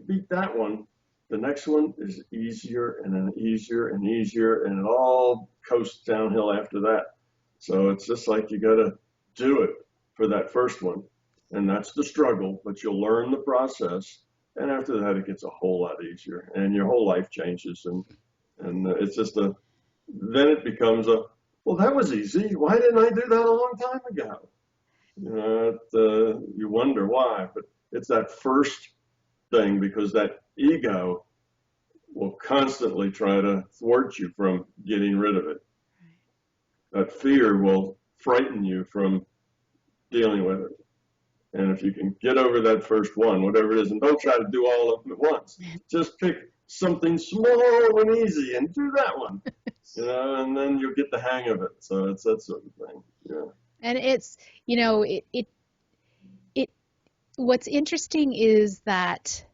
beat that one, the next one is easier and then easier and easier, and it all coasts downhill after that. So it's just like you got to do it for that first one. And that's the struggle, but you'll learn the process. And after that, it gets a whole lot easier, and your whole life changes. And it's just then it becomes well, that was easy. Why didn't I do that a long time ago? You wonder why, but it's that first thing, because that ego will constantly try to thwart you from getting rid of it. That fear will frighten you from dealing with it. And if you can get over that first one, whatever it is, and don't try to do all of them at once, just pick something small and easy and do that one, and then you'll get the hang of it. So it's that sort of thing. Yeah. And it's, what's interesting is that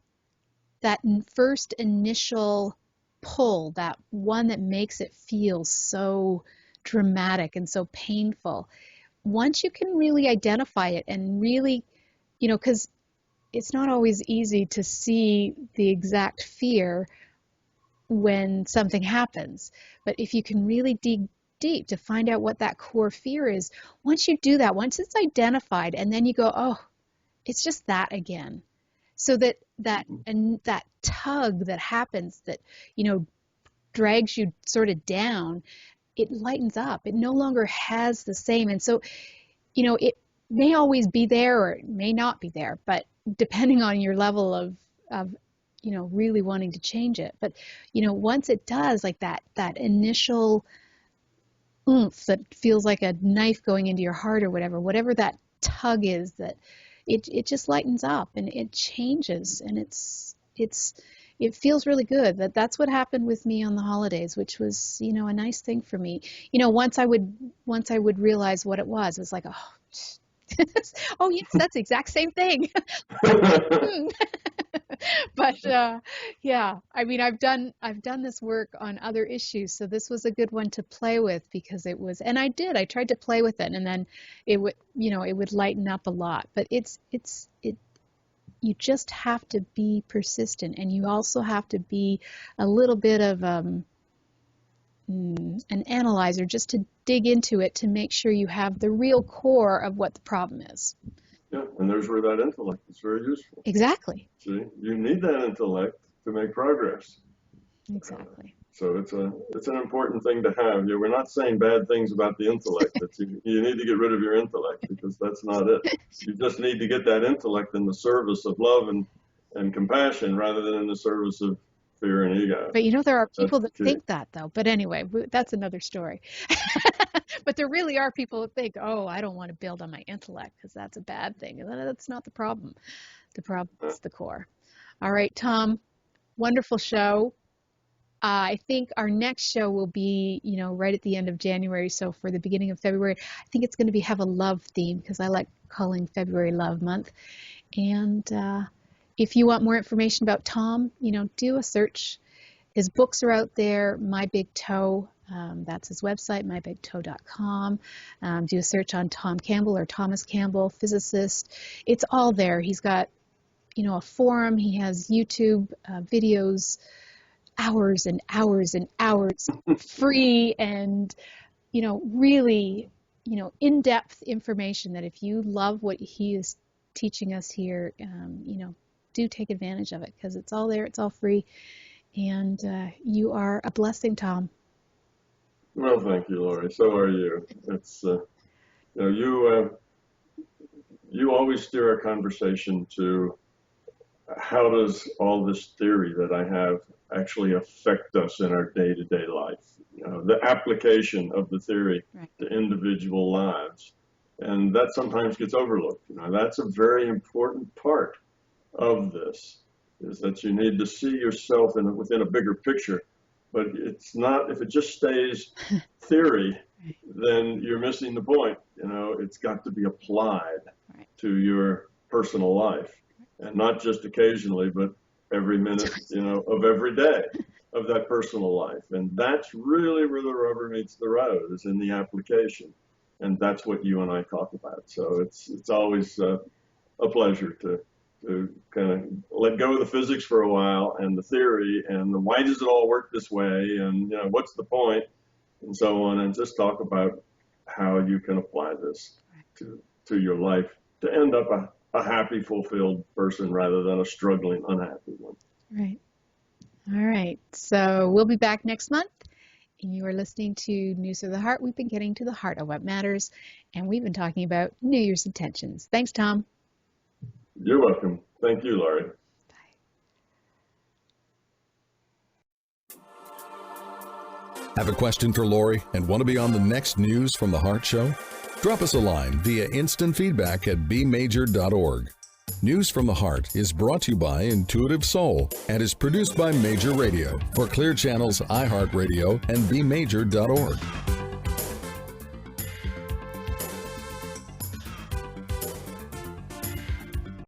first initial pull, that one that makes it feel so dramatic and so painful, once you can really identify it and really, because it's not always easy to see the exact fear when something happens, but if you can really dig deep to find out what that core fear is, once you do that, once it's identified, and then you go, oh, it's just that again. So that tug that happens that, drags you sort of down, it lightens up. It no longer has the same. And so, it may always be there or it may not be there, but depending on your level of really wanting to change it. But, once it does, like that initial oomph that feels like a knife going into your heart or whatever that tug is, that it just lightens up and it changes, and it feels really good. That's what happened with me on the holidays, which was, a nice thing for me. Once I would realize what it was like, oh, oh yes, that's the exact same thing. But yeah, I mean, I've done this work on other issues, so this was a good one to play with, because it was, and I tried to play with it, and then it would lighten up a lot. But you just have to be persistent, and you also have to be a little bit of an analyzer, just to dig into it to make sure you have the real core of what the problem is. Yeah, and there's where that intellect is very useful. Exactly. See, you need that intellect to make progress. Exactly. So it's an important thing to have. We're not saying bad things about the intellect. You need to get rid of your intellect, because that's not it. You just need to get that intellect in the service of love and compassion, rather than in the service of fear and ego. But there are people that think that, though. But anyway, that's another story. But there really are people that think, oh, I don't want to build on my intellect because that's a bad thing. And that's not the problem. The problem is the core. All right, Tom, wonderful show. I think our next show will be, right at the end of January. So for the beginning of February, I think it's going to have a love theme, because I like calling February Love Month. And if you want more information about Tom, do a search. His books are out there. My Big Toe, that's his website, mybigtoe.com. Do a search on Tom Campbell or Thomas Campbell, physicist. It's all there. He's got, a forum. He has YouTube videos, hours and hours and hours, free and, really, in-depth information that if you love what he is teaching us here, do take advantage of it, because it's all there. It's all free. And you are a blessing, Tom. Well, thank you, Laurie. So are you. It's, you always steer our conversation to how does all this theory that I have actually affect us in our day-to-day life? The application of the theory to individual lives. And that sometimes gets overlooked. That's a very important part of this, is that you need to see yourself within a bigger picture. But it's not, if it just stays theory, then you're missing the point. It's got to be applied to your personal life, and not just occasionally, but every minute, of every day of that personal life. And that's really where the rubber meets the road, is in the application. And that's what you and I talk about. So it's always a pleasure to to kind of let go of the physics for a while and the theory and the why does it all work this way and what's the point and so on, and just talk about how you can apply this to your life to end up a happy, fulfilled person rather than a struggling, unhappy one. Right. All right. So we'll be back next month. And you are listening to News of the Heart. We've been getting to the heart of what matters, and we've been talking about New Year's intentions. Thanks, Tom. You're welcome. Thank you, Laurie. Have a question for Laurie and want to be on the next News from the Heart show? Drop us a line via instant feedback at bmajor.org. News from the Heart is brought to you by Intuitive Soul and is produced by Major Radio for Clear Channel's iHeartRadio and bmajor.org.